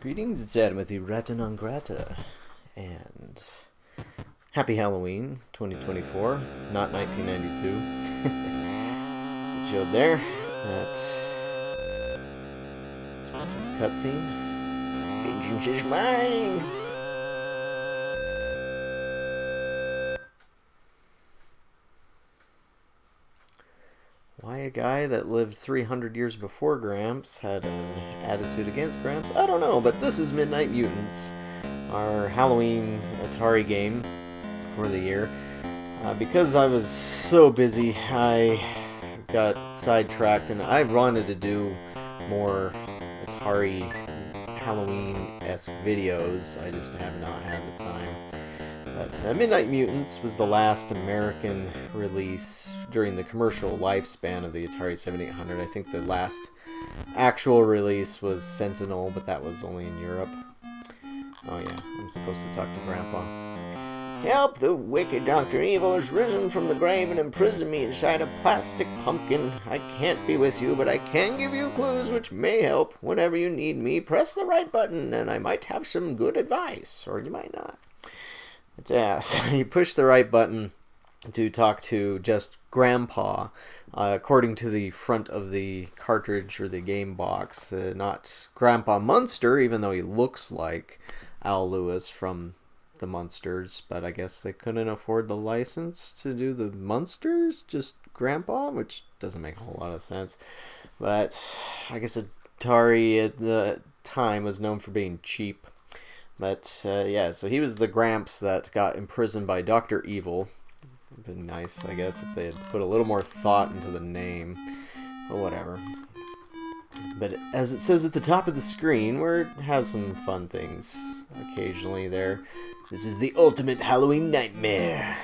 Greetings, it's Adam with the Rata Non Grata, and happy Halloween 2024, not 1992. It showed there. That's just cutscene. Vengeance is mine! Why a guy that lived 300 years before Gramps had an attitude against Gramps, I don't know, but this is Midnight Mutants, our Halloween Atari game for the year. Because I was so busy, I got sidetracked, and I wanted to do more Atari Halloween-esque videos. I just have not had the time. But Midnight Mutants was the last American release during the commercial lifespan of the Atari 7800. I think the last actual release was Sentinel, but that was only in Europe. Oh yeah, I'm supposed to talk to Grandpa. Help! The wicked Dr. Evil has risen from the grave and imprisoned me inside a plastic pumpkin. I can't be with you, but I can give you clues which may help. Whenever you need me, press the right button and I might have some good advice, or you might not. Yeah, so you push the right button to talk to just Grandpa, according to the front of the cartridge or the game box. Not Grandpa Munster, even though he looks like Al Lewis from the Munsters, but I guess they couldn't afford the license to do the Munsters, just Grandpa, which doesn't make a whole lot of sense. But I guess Atari at the time was known for being cheap. But, yeah, so he was the Gramps that got imprisoned by Dr. Evil. It would have been nice, I guess, if they had put a little more thought into the name. But whatever. But as it says at the top of the screen, where it has some fun things occasionally there, this is the ultimate Halloween nightmare.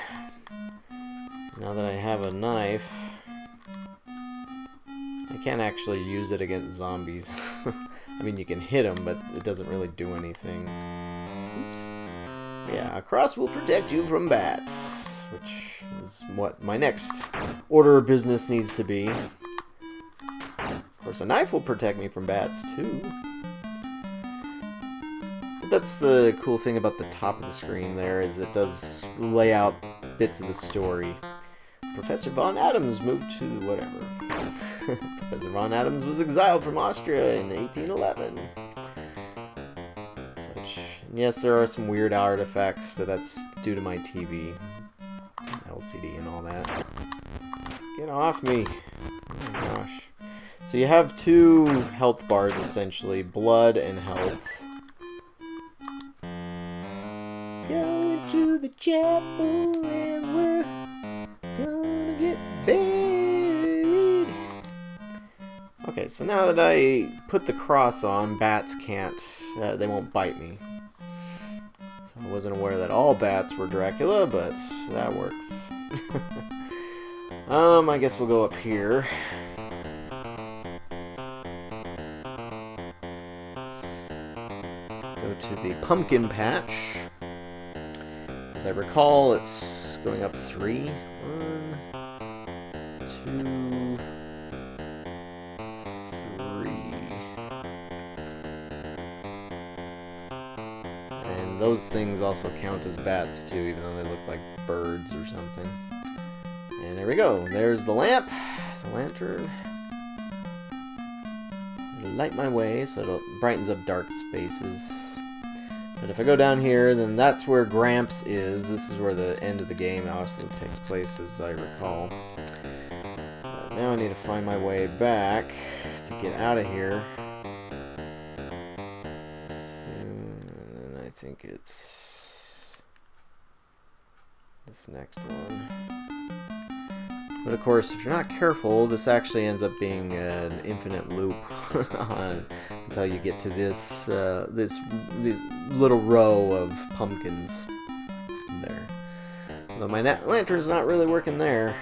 Now that I have a knife, I can't actually use it against zombies. I mean, you can hit them, but it doesn't really do anything. Oops. Yeah, a cross will protect you from bats, which is what my next order of business needs to be. Of course, a knife will protect me from bats, too. But that's the cool thing about the top of the screen there, is it does lay out bits of the story. Professor Von Adams moved to whatever. Professor Von Adams was exiled from Austria in 1811. Such. And yes, there are some weird artifacts, but that's due to my TV, LCD, and all that. Get off me! Oh my gosh. So you have two health bars, essentially, blood and health. Go to the chapel and we're gonna get buried. Okay, so now that I put the cross on, bats can't, they won't bite me. So I wasn't aware that all bats were Dracula, but that works. I guess we'll go up here. Go to the pumpkin patch. As I recall, it's going up 3. 1, 2, 3. And those things also count as bats too, even though they look like birds or something. And there we go. There's the lamp, the lantern. It'll light my way so it brightens up dark spaces. But if I go down here, then that's where Gramps is. This is where the end of the game also takes place, as I recall. But now I need to find my way back to get out of here. And I think it's this next one. But of course, if you're not careful, this actually ends up being an infinite loop until you get to this this little row of pumpkins there. Though my lantern's not really working there.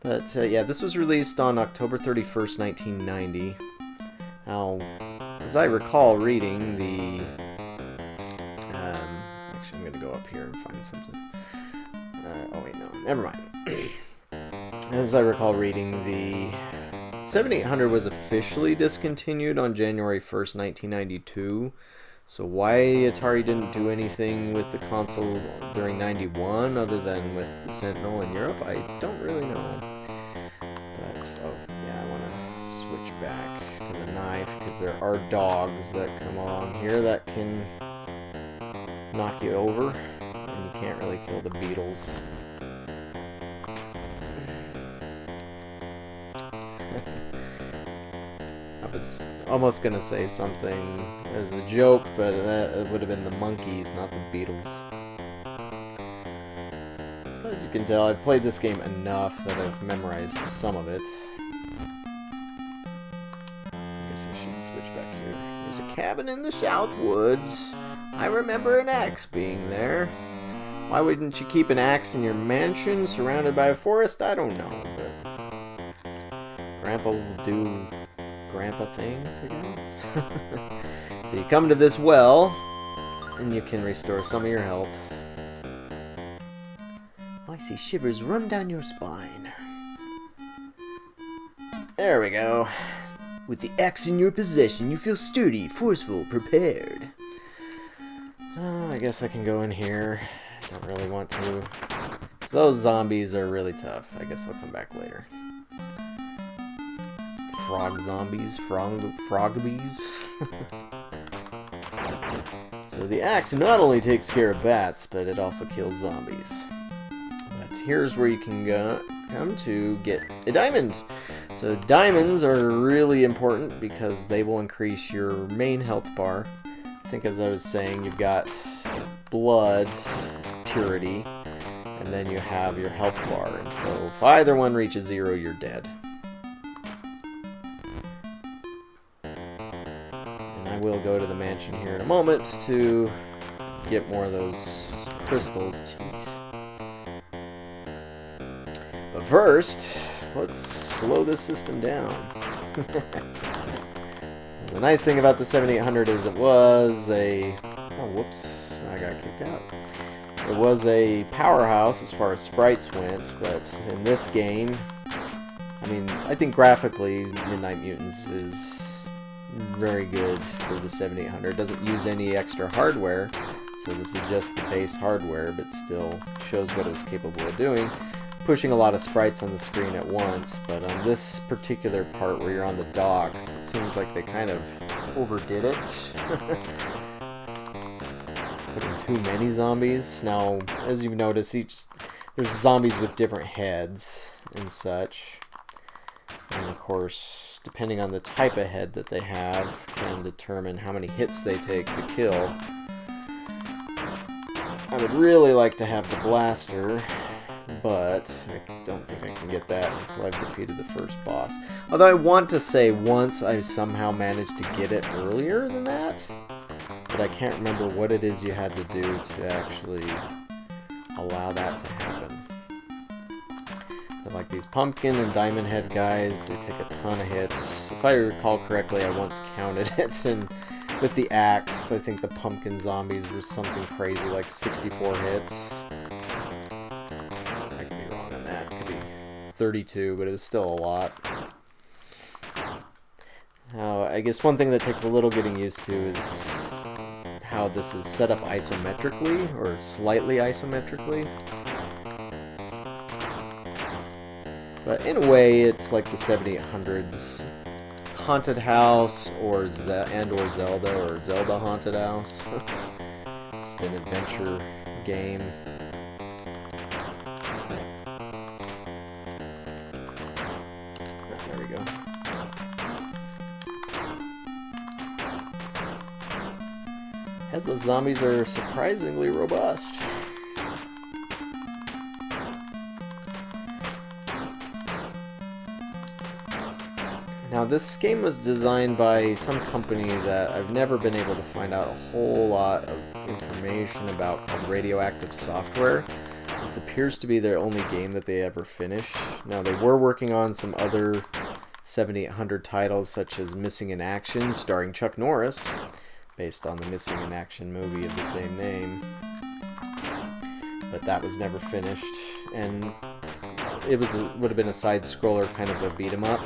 But yeah, this was released on October 31st, 1990. Now, as I recall reading the... actually, I'm going to go up here and find something. Oh wait, no, never mind. As I recall reading, the 7800 was officially discontinued on January 1st, 1992. So why Atari didn't do anything with the console during 91 other than with the Sentinel in Europe, I don't really know. But, oh yeah, I want to switch back to the knife because there are dogs that come along here that can knock you over, and you can't really kill the beetles. I was almost gonna say something as a joke, but that would have been the monkeys, not the beetles. As you can tell, I've played this game enough that I've memorized some of it. I guess I should switch back here. There's a cabin in the South Woods. I remember an axe being there. Why wouldn't you keep an axe in your mansion surrounded by a forest? I don't know, but Grandpa will do Grandpa things, I guess. So you come to this well, and you can restore some of your health. I see shivers run down your spine. There we go. With the axe in your possession, you feel sturdy, forceful, prepared. I guess I can go in here. Don't really want to. So those zombies are really tough. I guess I'll come back later. Frog zombies, frogbies. So the axe not only takes care of bats, but it also kills zombies. But here's where you can come to get a diamond. So diamonds are really important because they will increase your main health bar. I think, as I was saying, you've got blood, purity, and then you have your health bar. And so if either one reaches 0, you're dead. I will go to the mansion here in a moment to get more of those crystals. Jeez. But first, let's slow this system down. The nice thing about the 7800 is it was a... Oh, whoops. I got kicked out. It was a powerhouse as far as sprites went, but in this game, I mean, I think graphically, Midnight Mutants is very good for the 7800. It doesn't use any extra hardware, so this is just the base hardware, but still shows what it was capable of doing. Pushing a lot of sprites on the screen at once, but on this particular part where you're on the docks, it seems like they kind of overdid it. Putting too many zombies. Now, as you've noticed, there's zombies with different heads and such. And of course, depending on the type of head that they have, can determine how many hits they take to kill. I would really like to have the blaster, but I don't think I can get that until I've defeated the first boss. Although I want to say once I somehow managed to get it earlier than that, but I can't remember what it is you had to do to actually allow that to happen. But like these pumpkin and diamond head guys, they take a ton of hits. If I recall correctly, I once counted it, and with the axe, I think the pumpkin zombies were something crazy, like 64 hits. I could be wrong on that. It could be 32, but it was still a lot. Now, I guess one thing that takes a little getting used to is how this is set up isometrically, or slightly isometrically. But in a way, it's like the 7800's Haunted House, or Zelda, or Zelda Haunted House. Just an adventure game. There we go. Headless zombies are surprisingly robust. Now, this game was designed by some company that I've never been able to find out a whole lot of information about, called Radioactive Software. This appears to be their only game that they ever finished. Now, they were working on some other 7800 titles, such as Missing in Action, starring Chuck Norris, based on the Missing in Action movie of the same name. But that was never finished, and it would have been a side-scroller, kind of a beat-em-up.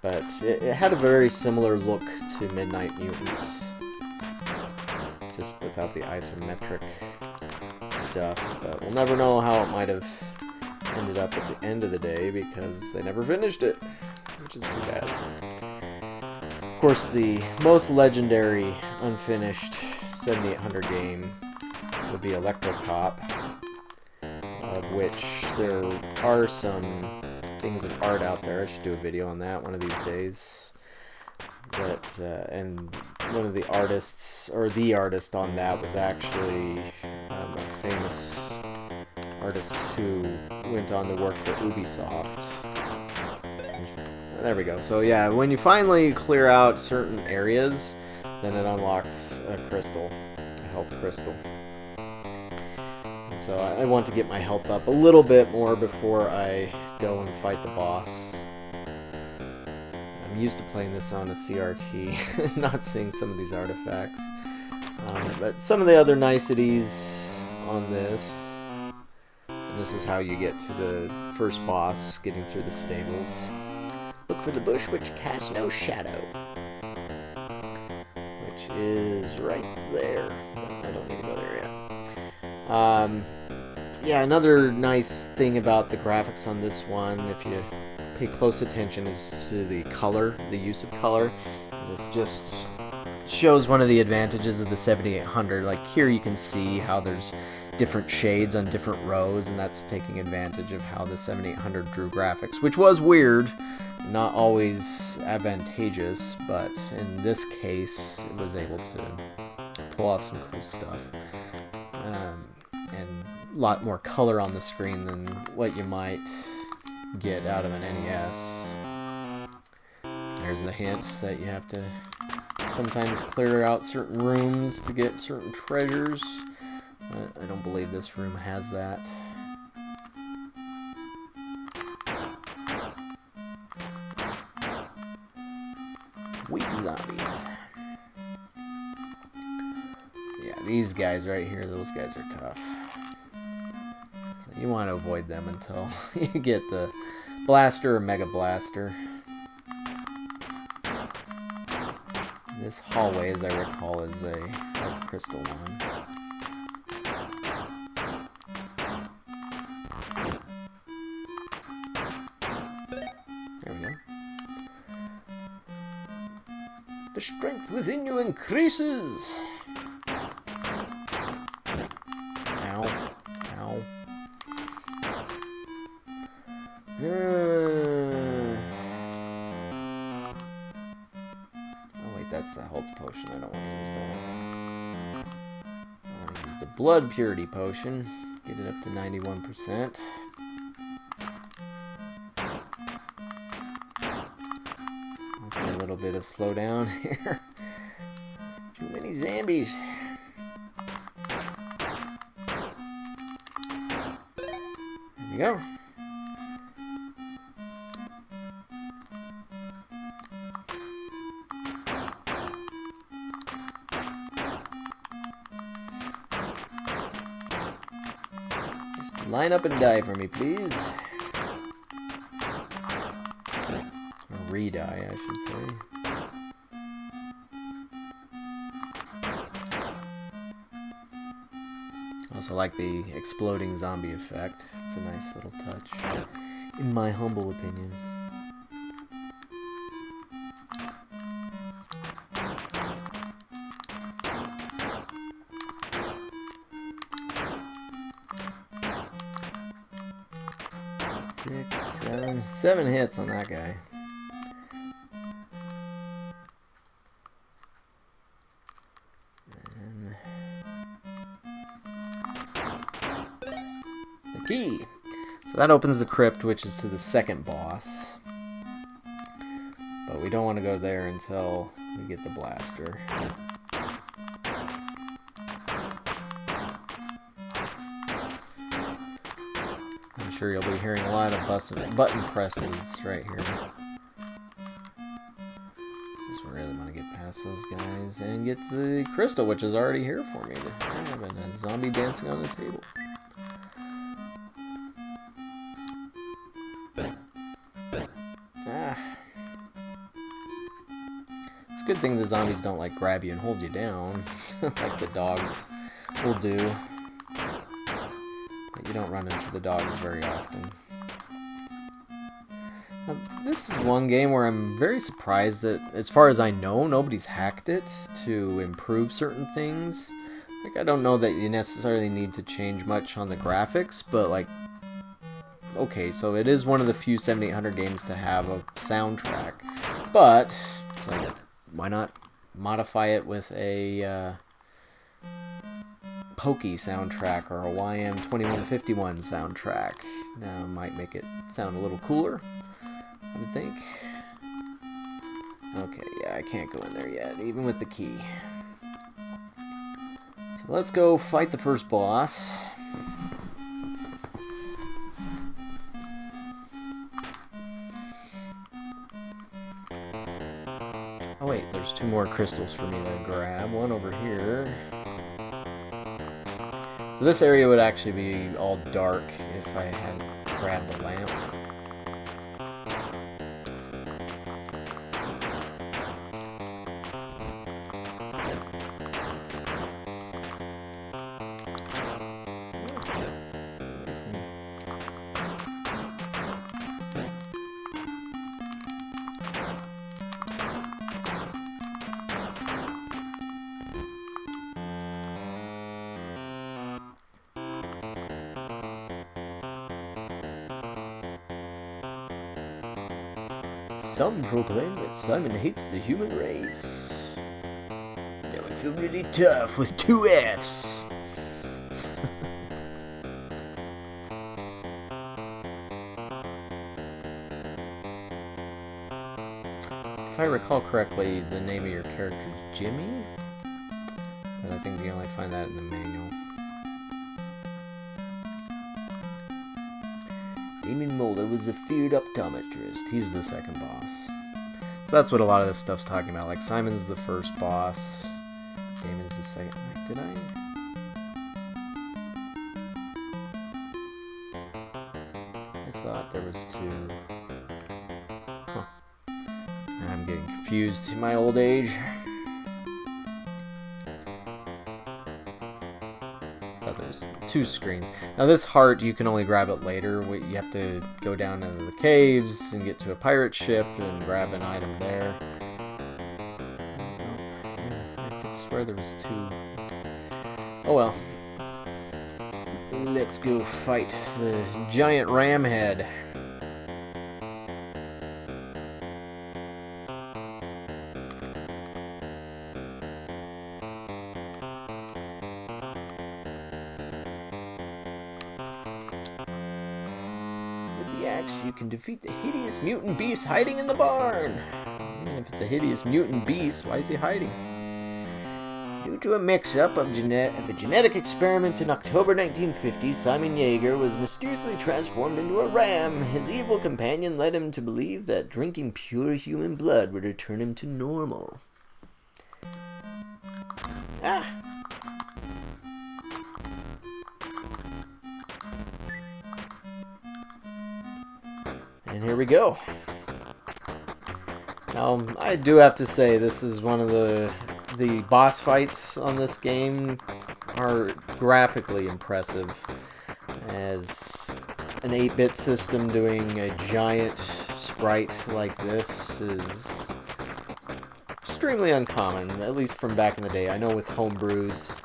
But it had a very similar look to Midnight Mutants, just without the isometric stuff. But we'll never know how it might have ended up at the end of the day because they never finished it, which is too bad. Of course, the most legendary unfinished 7800 game would be Electro Cop, of which there are some things of art out there. I should do a video on that one of these days. But and one of the artists, or the artist on that, was actually a famous artist who went on to work for Ubisoft. There we go. So yeah, when you finally clear out certain areas, then it unlocks a crystal, a health crystal. And so I want to get my health up a little bit more before I go and fight the boss. I'm used to playing this on a CRT, not seeing some of these artifacts. But some of the other niceties on this, and this is how you get to the first boss, getting through the stables. Look for the bush which casts no shadow, which is right there. I don't need to go there yet. Yeah, another nice thing about the graphics on this one, if you pay close attention, is to the color, the use of color. This just shows one of the advantages of the 7800. Like here you can see how there's different shades on different rows, and that's taking advantage of how the 7800 drew graphics, which was weird. Not always advantageous, but in this case, it was able to pull off some cool stuff. And a lot more color on the screen than what you might get out of an NES. There's the hints that you have to sometimes clear out certain rooms to get certain treasures. But I don't believe this room has that. Weak zombies. Yeah, these guys right here, those guys are tough. So you want to avoid them until you get the blaster or mega blaster. This hallway, as I recall, is a health crystal one. There we go. The strength within you increases. Ow. Ow. Oh wait, that's the health potion. I don't want to use that. I want to use the blood purity potion. Get it up to 91%. A little bit of slowdown here. Too many zombies. There we go. Just line up and die for me, please. Re-die, I should say. Also like the exploding zombie effect. It's a nice little touch, in my humble opinion. Seven hits on that guy. Key. So that opens the crypt, which is to the second boss. But we don't want to go there until we get the blaster. I'm sure you'll be hearing a lot of button presses right here. Just really want to get past those guys and get to the crystal, which is already here for me. I have a zombie dancing on the table. It's a good thing the zombies don't like grab you and hold you down like the dogs will do. But you don't run into the dogs very often. Now, this is one game where I'm very surprised that, as far as I know, nobody's hacked it to improve certain things. Like, I don't know that you necessarily need to change much on the graphics, but like, okay, so it is one of the few 7800 games to have a soundtrack, but like, why not modify it with a Pokey soundtrack or a YM2151 soundtrack? Might make it sound a little cooler, I would think. Okay, yeah, I can't go in there yet, even with the key. So let's go fight the first boss. Oh wait, there's 2 more crystals for me to grab. One over here. So this area would actually be all dark if I had grabbed the lamp. Some proclaim that Simon hates the human race. Now I feel really tough with 2 Fs. If I recall correctly, the name of your character is Jimmy? But I think you only find that in the manual. Damon Mulder was a feared optometrist. He's the second boss. So that's what a lot of this stuff's talking about. Like, Simon's the first boss. Damon's the second. Like, did I? I thought there was 2. Huh. I'm getting confused in my old age. There's 2 screens. Now this heart, you can only grab it later. You have to go down into the caves and get to a pirate ship and grab an item there. I could swear there was 2. Oh well. Let's go fight the giant ram head. You can defeat the hideous mutant beast hiding in the barn. I mean, if it's a hideous mutant beast, why is he hiding? Due to a mix-up of a genetic experiment in October 1950, Simon Yeager was mysteriously transformed into a ram. His evil companion led him to believe that drinking pure human blood would return him to normal. Ah! And here we go. Now, I do have to say, this is one of the boss fights on this game are graphically impressive. As an 8-bit system doing a giant sprite like this is extremely uncommon, at least from back in the day. I know with homebrews,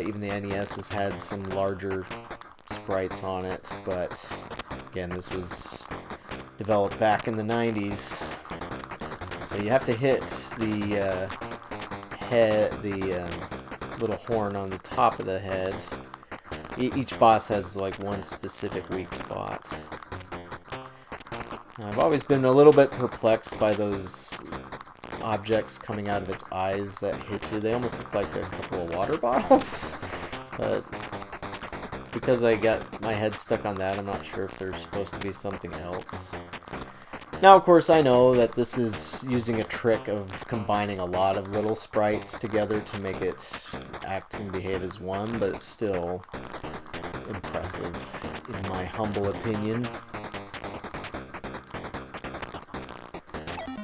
even the NES has had some larger sprites on it, but again, this was developed back in the 90s. So you have to hit the head, the little horn on the top of the head. Each boss has like one specific weak spot. I've always been a little bit perplexed by those objects coming out of its eyes that hit you. They almost look like a couple of water bottles. But because I got my head stuck on that, I'm not sure if there's supposed to be something else. Now, of course, I know that this is using a trick of combining a lot of little sprites together to make it act and behave as one, but it's still impressive, in my humble opinion.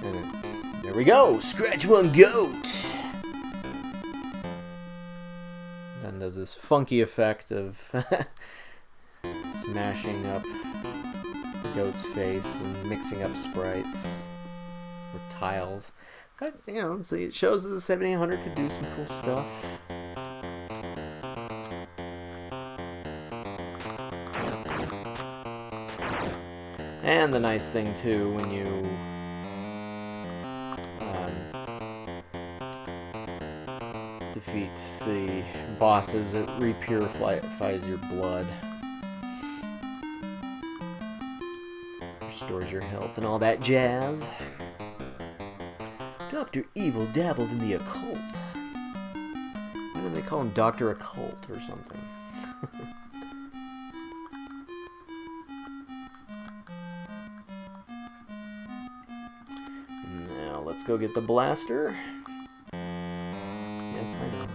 And there we go. Scratch one goat. Then does this funky effect of smashing up the goat's face and mixing up sprites or tiles. But, you know, see, it shows that the 7800 could do some cool stuff. And the nice thing, too, when you defeat the bosses, it repurifies your blood. Restores your health and all that jazz. Dr. Evil dabbled in the occult. Why do they call him Dr. Occult or something? Now, let's go get the blaster. Yes, I know.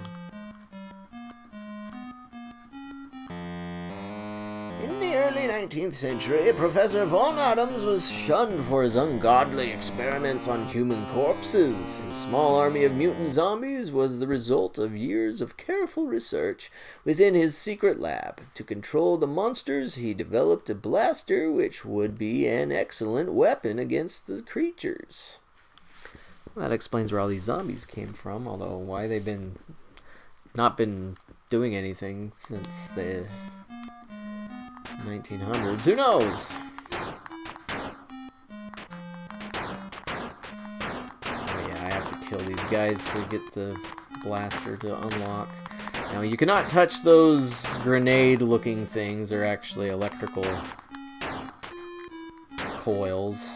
In the early 19th century, Professor Von Adams was shunned for his ungodly experiments on human corpses. His small army of mutant zombies was the result of years of careful research within his secret lab. To control the monsters, he developed a blaster which would be an excellent weapon against the creatures. Well, that explains where all these zombies came from, although why they've not been doing anything since the 1900s. Who knows? Oh yeah, I have to kill these guys to get the blaster to unlock. Now, you cannot touch those grenade-looking things. They're actually electrical coils.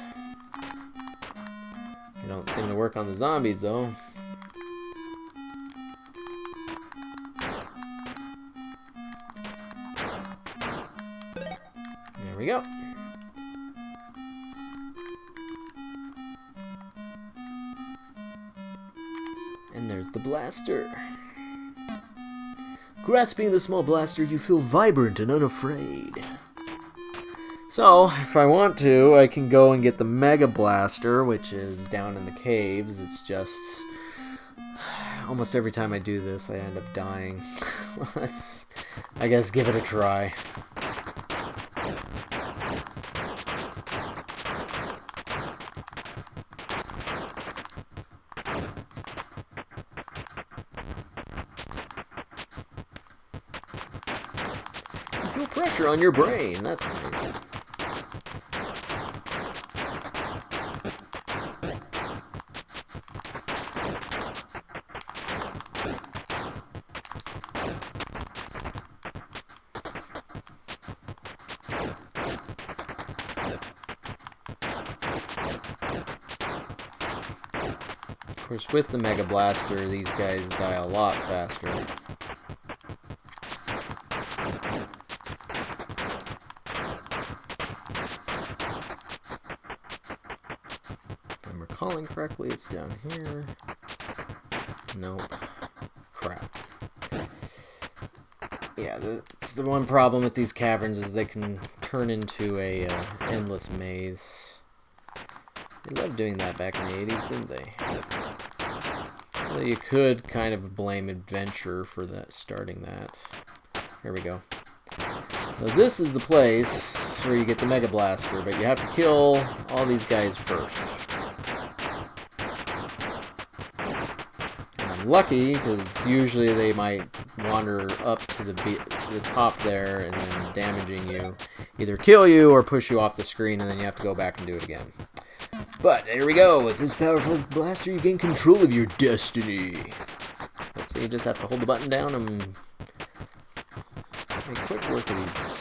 They don't seem to work on the zombies, though. There we go. And there's the blaster. Grasping the small blaster, you feel vibrant and unafraid. So, if I want to, I can go and get the Mega Blaster, which is down in the caves. It's just... almost every time I do this, I end up dying. Let's, I guess, give it a try. You feel pressure on your brain. That's nice. Of course, with the Mega Blaster, these guys die a lot faster. If I'm recalling correctly, it's down here. Nope. Crap. Yeah, that's the one problem with these caverns is they can turn into a endless maze. They loved doing that back in the 80s, didn't they? Well, you could kind of blame Adventure for that, starting that. Here we go. So this is the place where you get the Mega Blaster, but you have to kill all these guys first. And I'm lucky, because usually they might wander up to the top there and then damaging you. Either kill you or push you off the screen, and then you have to go back and do it again. But here we go. With this powerful blaster, you gain control of your destiny. Let's see, you just have to hold the button down and make quick work of these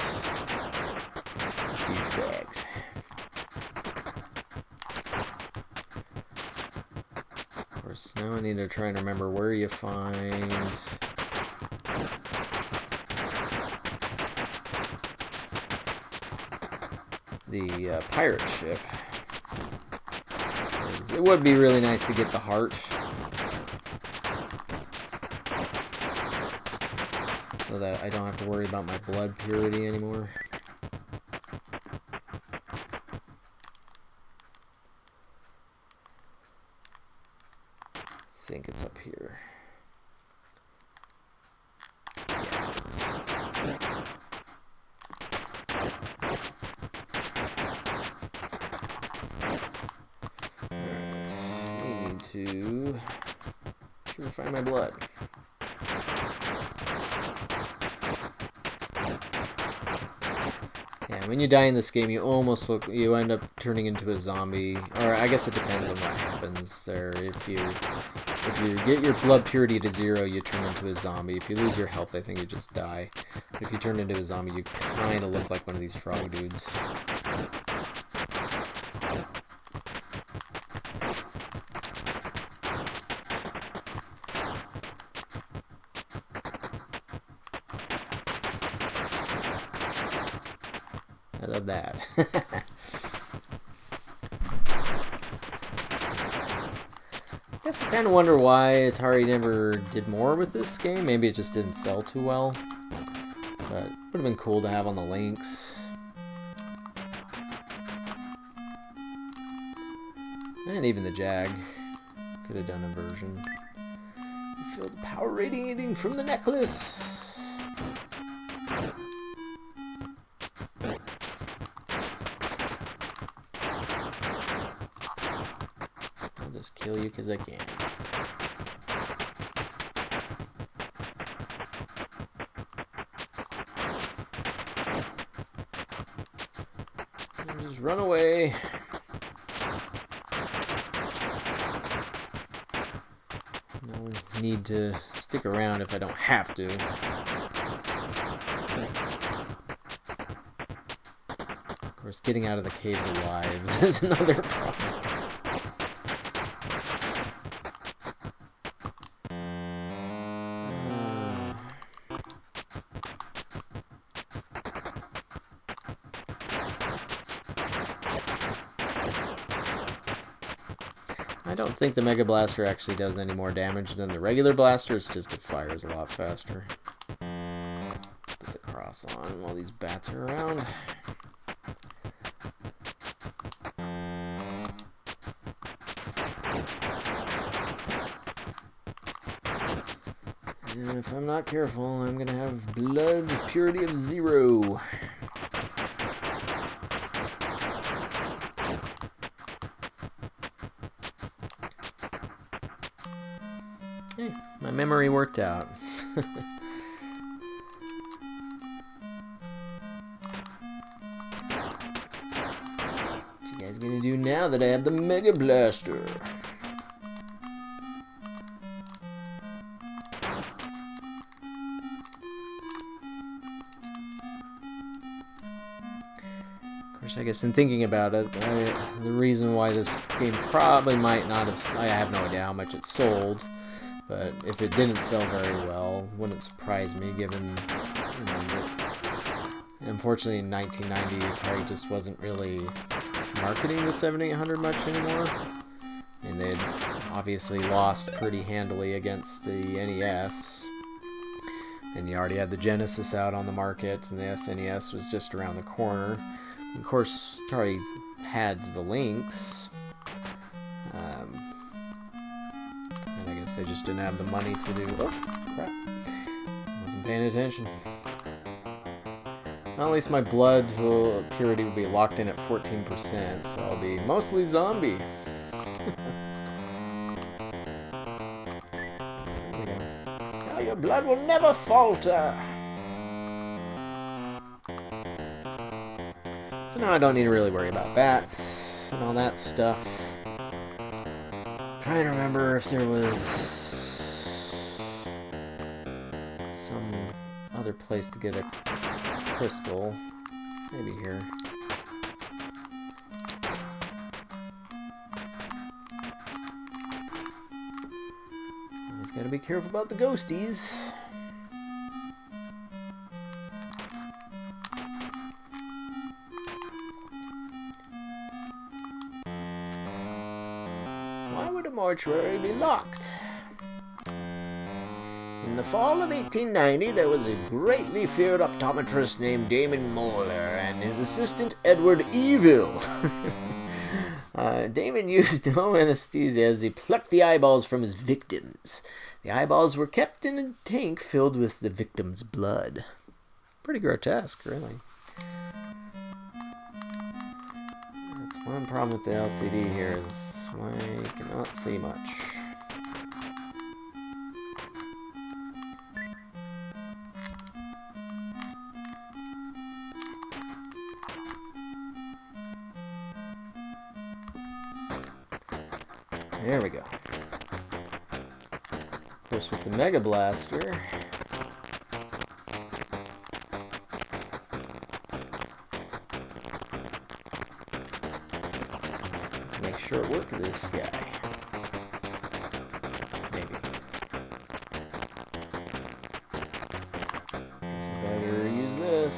bags. Of course, now I need to try and remember where you find the pirate ship. It would be really nice to get the heart. So that I don't have to worry about my blood purity anymore. think it's up here. To purify my blood. Yeah, when you die in this game, you almost look, you end up turning into a zombie, or I guess it depends on what happens there. If you get your blood purity to 0, you turn into a zombie. If you lose your health, I think you just die. But if you turn into a zombie, you kind of look like one of these frog dudes. I love that. I guess I kind of wonder why Atari never did more with this game. Maybe it just didn't sell too well. But it would have been cool to have on the links. And even the Jag. Could have done a version. Feel the power radiating from the necklace. Just kill you because I can. Just run away. No need to stick around if I don't have to. Of course, getting out of the caves alive is another problem. I don't think the Mega Blaster actually does any more damage than the regular blaster, it's just it fires a lot faster. Put the cross on while these bats are around. And if I'm not careful, I'm gonna have blood purity of 0. Hey, my memory worked out. What you guys gonna do now that I have the Mega Blaster? Of course, I guess in thinking about it, the reason why this game probably might not have, I have no idea how much it sold. But if it didn't sell very well, wouldn't surprise me, given, you know, that unfortunately in 1990 Atari just wasn't really marketing the 7800 much anymore. And they'd obviously lost pretty handily against the NES. And you already had the Genesis out on the market, and the SNES was just around the corner. And of course, Atari had the Lynx. They just didn't have the money to do... Oh, crap. Wasn't paying attention. Well, at least my blood purity will be locked in at 14%, so I'll be mostly zombie. There we go. Now your blood will never falter! So now I don't need to really worry about bats and all that stuff. Trying to remember if there was some other place to get a crystal. Maybe here. Always gotta be careful about the ghosties. Mortuary be locked. In the fall of 1890, there was a greatly feared optometrist named Damon Moeller and his assistant Edward Evil. Damon used no anesthesia as he plucked the eyeballs from his victims. The eyeballs were kept in a tank filled with the victim's blood. Pretty grotesque, really. That's one problem with the LCD here is I cannot see much. There we go. Of course, with the Mega Blaster, make short work of this guy. Maybe. Better use this.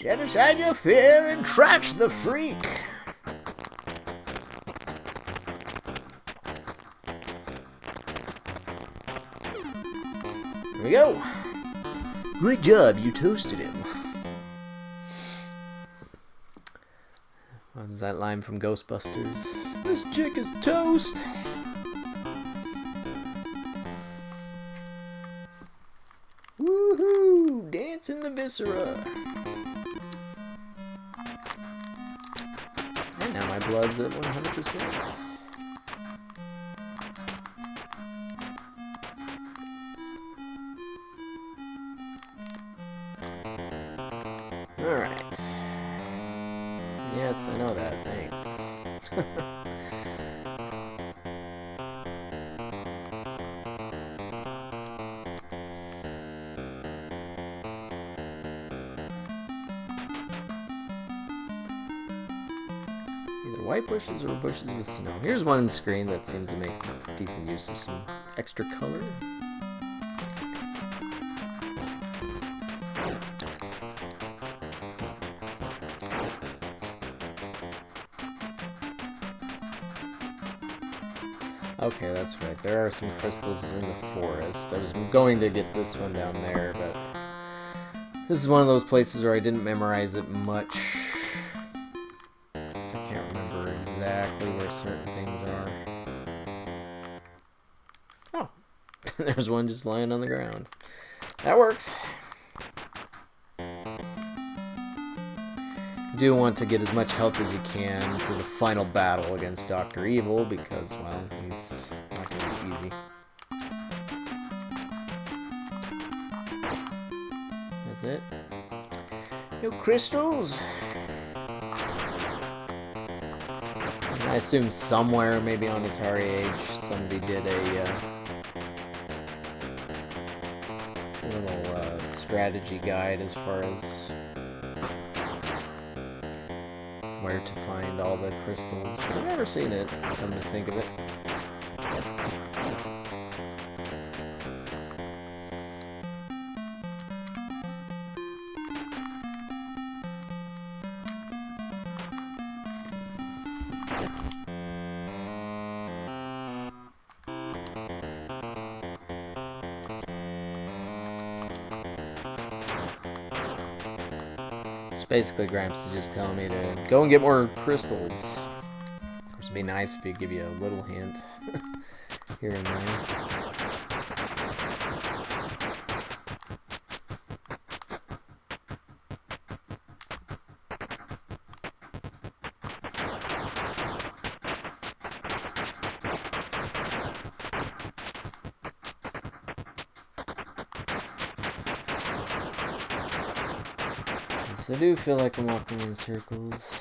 Set aside your fear and trash the freak. There we go. Great job, you toasted him. What was that line from Ghostbusters? This chick is toast. Woohoo! Dance in the viscera. And now my blood's at 100%. Alright. Yes, I know that. Thanks. Either white bushes or bushes with snow. Here's one screen that seems to make decent use of some extra color. Okay, that's right. There are some crystals in the forest. I was going to get this one down there, but this is one of those places where I didn't memorize it much. So I can't remember exactly where certain things are. Oh, there's one just lying on the ground. That works. You do want to get as much health as you can for the final battle against Dr. Evil because, well, he's not going to be easy. That's it. No crystals. I assume somewhere, maybe on Atari Age, somebody did a little strategy guide as far as where to find all the crystals. I've never seen it, come to think of it. Basically, Gramps is just telling me to go and get more crystals. Of course, it'd be nice if he'd give you a little hint here and there. I do feel like I'm walking in circles.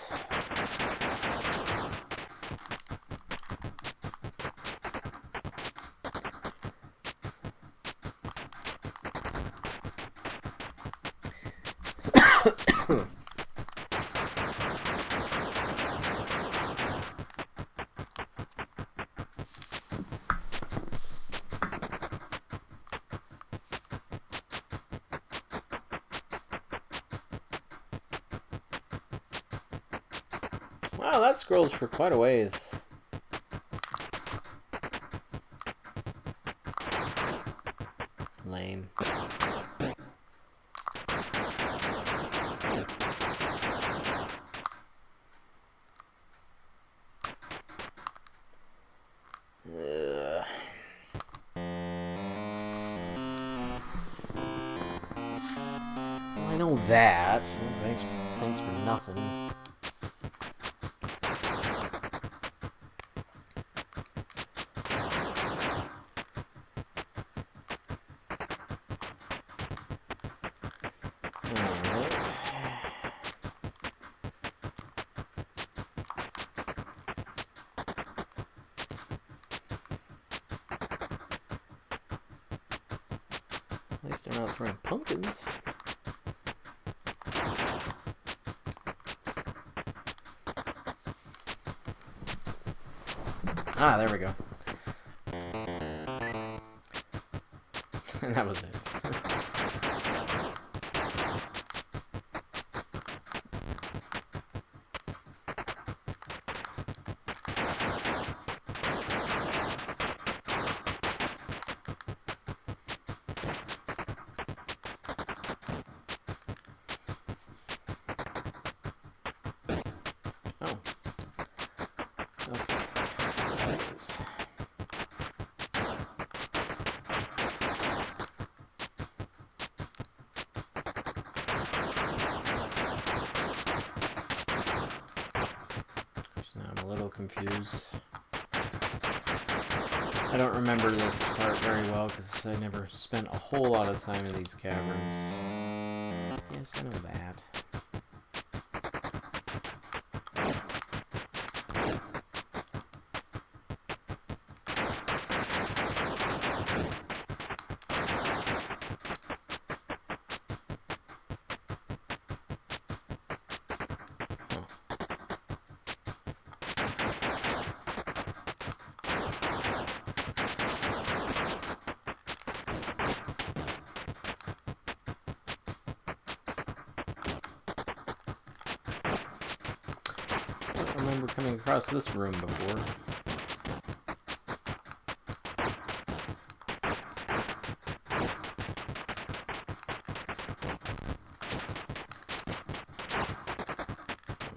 Wow, that scrolls for quite a ways. Lame. know that. So thanks for nothing. At least they're not throwing pumpkins. Ah, there we go. And that was it. Oh. Okay. There it is. So now I'm a little confused. I don't remember this part very well because I never spent a whole lot of time in these caverns. Yes, I know that. I remember coming across this room before.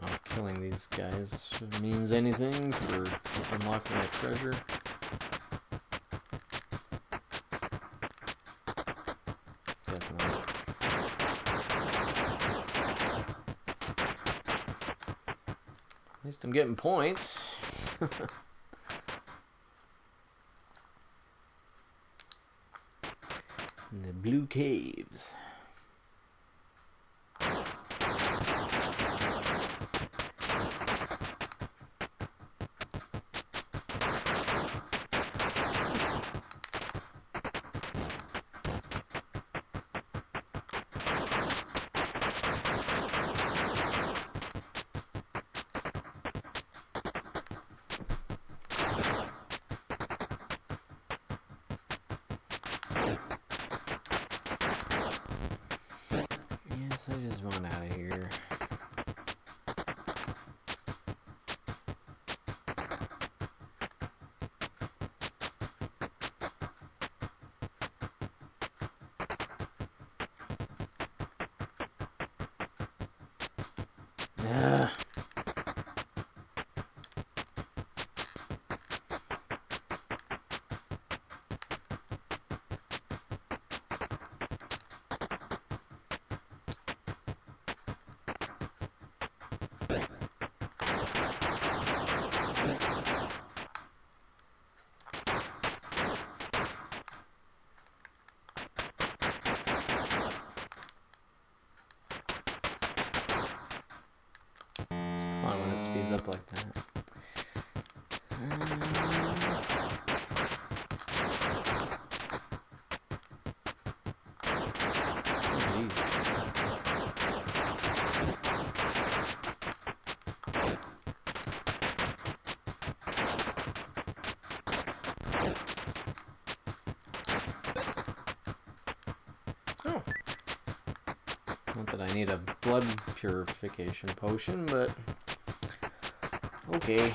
Well, killing these guys means anything for unlocking a treasure. Guess not. At least I'm getting points. The blue caves. Yes, I just want out of here. Ugh. Fun when it speeds up like that. Oh. Not that I need a blood purification potion, but okay.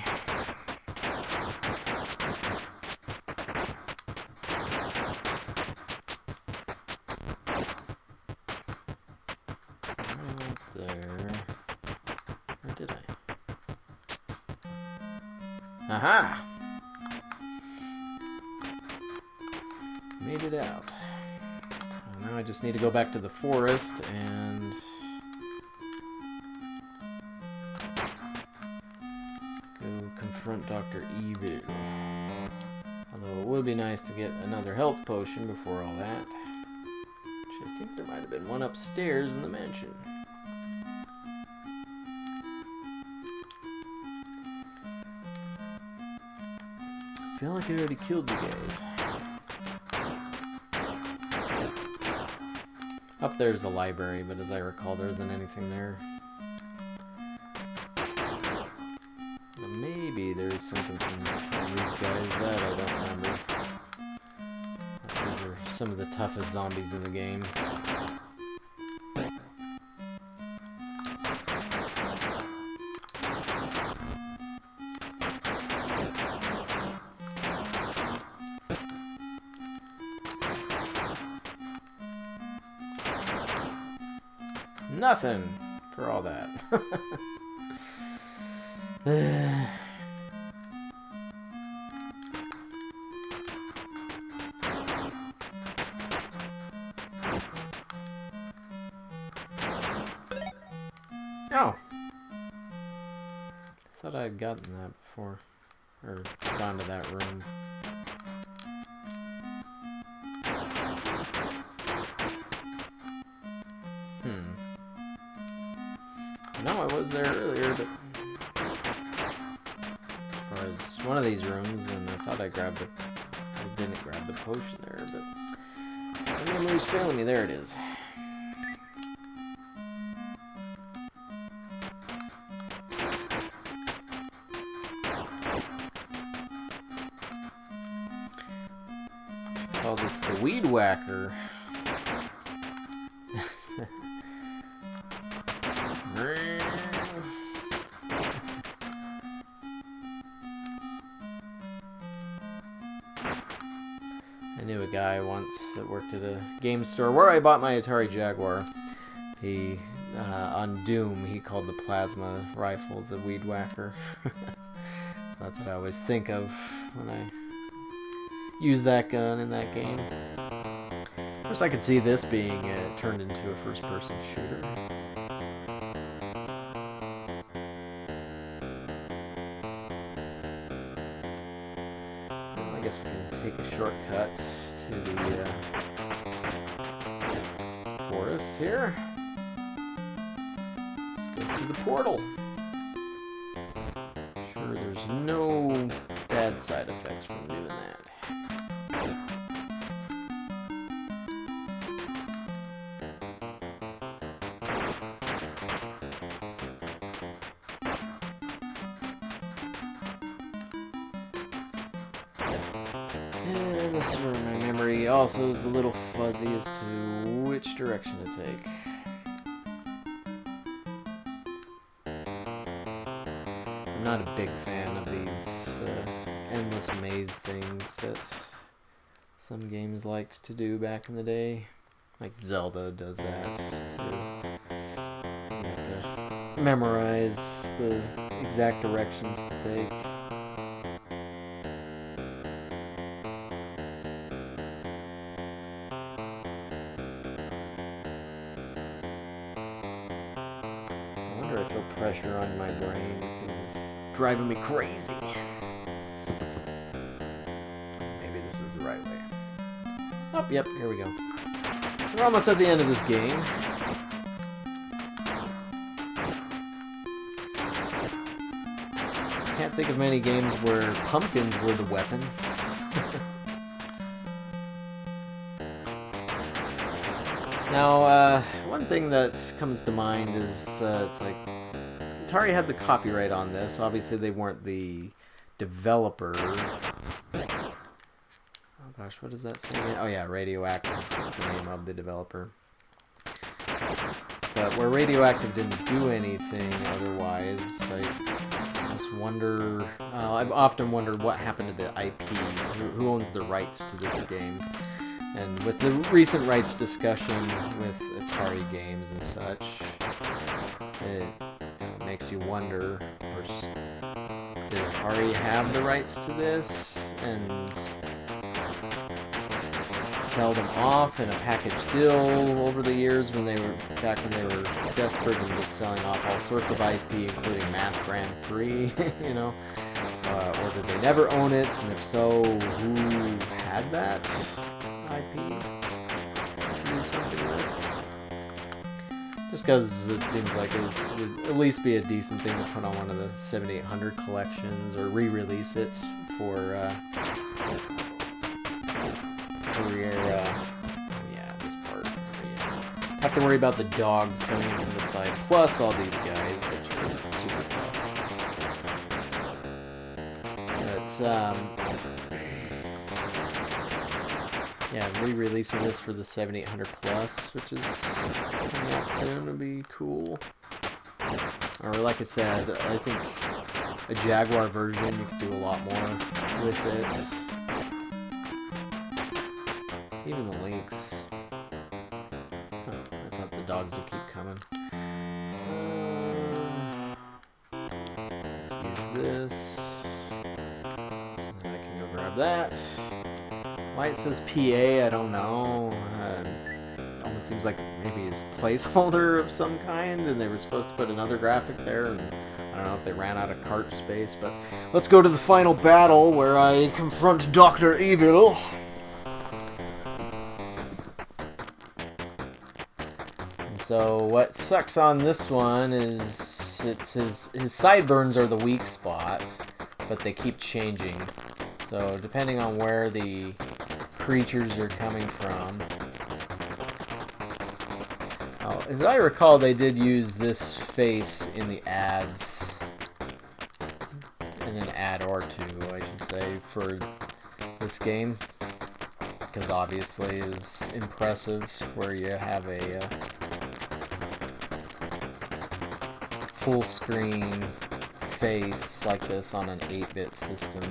Right there. Or did I? Aha! Made it out. Now I just need to go back to the forest and go confront Dr. Evil. Although it would be nice to get another health potion before all that. Which I think there might have been one upstairs in the mansion. I feel like I already killed you guys. Up there's the library, but as I recall, there isn't anything there. Well, maybe there's something from these guys that I don't remember. These are some of the toughest zombies in the game. Nothing for all that. Oh! Thought I had gotten that before. Or gone to that room. No, I was there earlier, but as far as one of these rooms, and I thought I grabbed it. I didn't grab the potion there, but my memory's failing me. There it is. Call this the Weed Whacker. I knew a guy once that worked at a game store where I bought my Atari Jaguar. He, on Doom, he called the plasma rifle the Weed Whacker. So that's what I always think of when I use that gun in that game. Of course, I could see this being turned into a first-person shooter. Well, I guess we can take a shortcut to the forest here. Let's go through the portal. Sure, there's no bad side effects from doing that. And this is where my memory also is a little fuzzy as to which direction to take. I'm not a big fan of these endless maze things that some games liked to do back in the day. Like Zelda does that too. You have to memorize the exact directions to take. I feel pressure on my brain because it's driving me crazy. Maybe this is the right way. Oh, yep, here we go. So we're almost at the end of this game. Can't think of many games where pumpkins were the weapon. Now, one thing that comes to mind is, it's like, Atari had the copyright on this. Obviously, they weren't the developer. Oh gosh, what does that say again? Oh yeah, Radioactive is the name of the developer. But where Radioactive didn't do anything otherwise, I just wonder, I've often wondered what happened to the IP. Who owns the rights to this game? And with the recent rights discussion with Atari games and such, it makes you wonder, of course, did Atari have the rights to this? And it sell them off in a package deal over the years when they were desperate and just selling off all sorts of IP, including Mass Grand Prix, you know. Or did they never own it? And if so, who had that IP to do something with? Just because it seems like it would at least be a decent thing to put on one of the 7800 collections or re-release it for your this part. Have to worry about the dogs coming in from the side, plus all these guys, which are super tough. But re-releasing this for the 7800 Plus, which is coming out soon, would be cool. Or like I said, I think a Jaguar version, you could do a lot more with it. Even the links. Huh, I thought the dogs would keep coming. Let's use this. So I can go grab that. Why it says PA, I don't know. It almost seems like maybe it's a placeholder of some kind, and they were supposed to put another graphic there, and I don't know if they ran out of cart space, but let's go to the final battle where I confront Dr. Evil. And so what sucks on this one is his sideburns are the weak spot, but they keep changing. So depending on where the creatures are coming from. Oh, as I recall, they did use this face in the ads. In an ad or two, I should say, for this game. Because obviously it was impressive where you have a full screen face like this on an 8-bit system.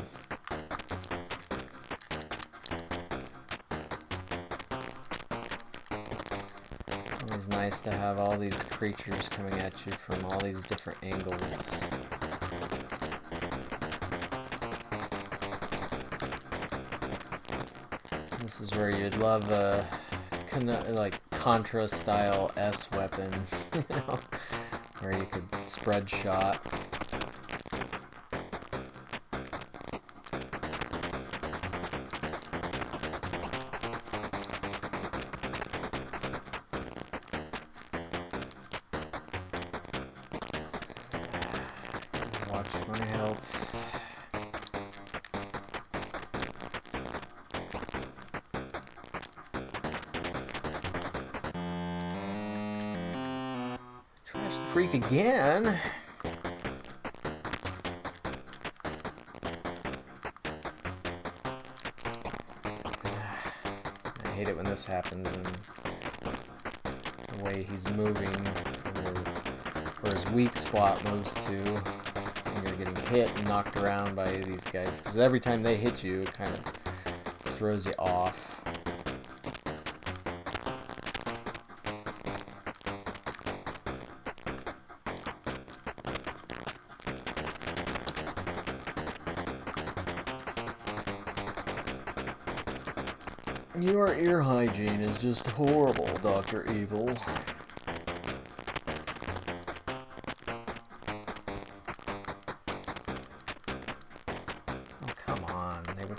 It was nice to have all these creatures coming at you from all these different angles. This is where you'd love a like Contra style S weapon, you know, where you could spread shot. Watch my health. Trash the freak again. I hate it when this happens and the way he's moving, where his weak spot moves to. You're getting hit and knocked around by these guys, because every time they hit you, it kind of throws you off. Your ear hygiene is just horrible, Dr. Evil.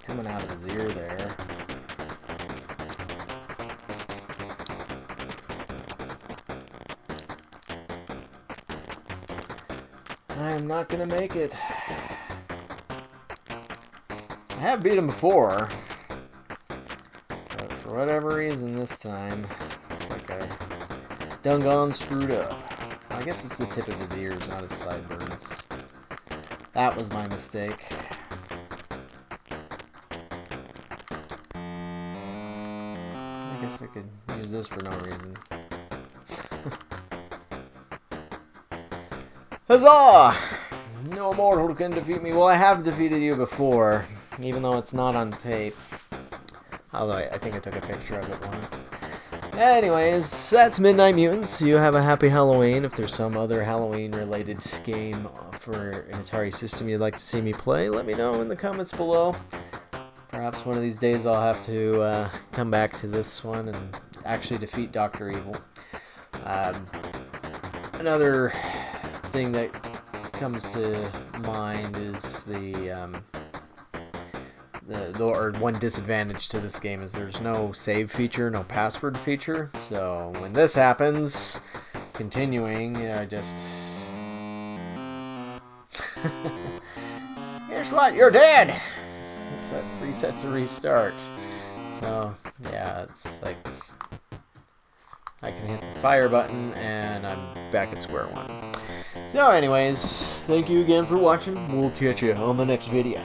Coming out of his ear there. I am not gonna make it. I have beat him before, but for whatever reason this time, it's like I done gone screwed up. I guess it's the tip of his ears, not his sideburns. That was my mistake. I guess I could use this for no reason. Huzzah! No mortal can defeat me. Well, I have defeated you before, even though it's not on tape. Although I think I took a picture of it once. Anyways, that's Midnight Mutants. You have a happy Halloween. If there's some other Halloween-related game for an Atari system you'd like to see me play, let me know in the comments below. Perhaps one of these days I'll have to come back to this one and actually defeat Dr. Evil. Another thing that comes to mind is or one disadvantage to this game is there's no save feature, no password feature. So when this happens, continuing, I just guess what? You're dead. It's that reset to restart. So yeah, it's like I can hit the fire button and I'm back at square one. So anyways, thank you again for watching. We'll catch you on the next video.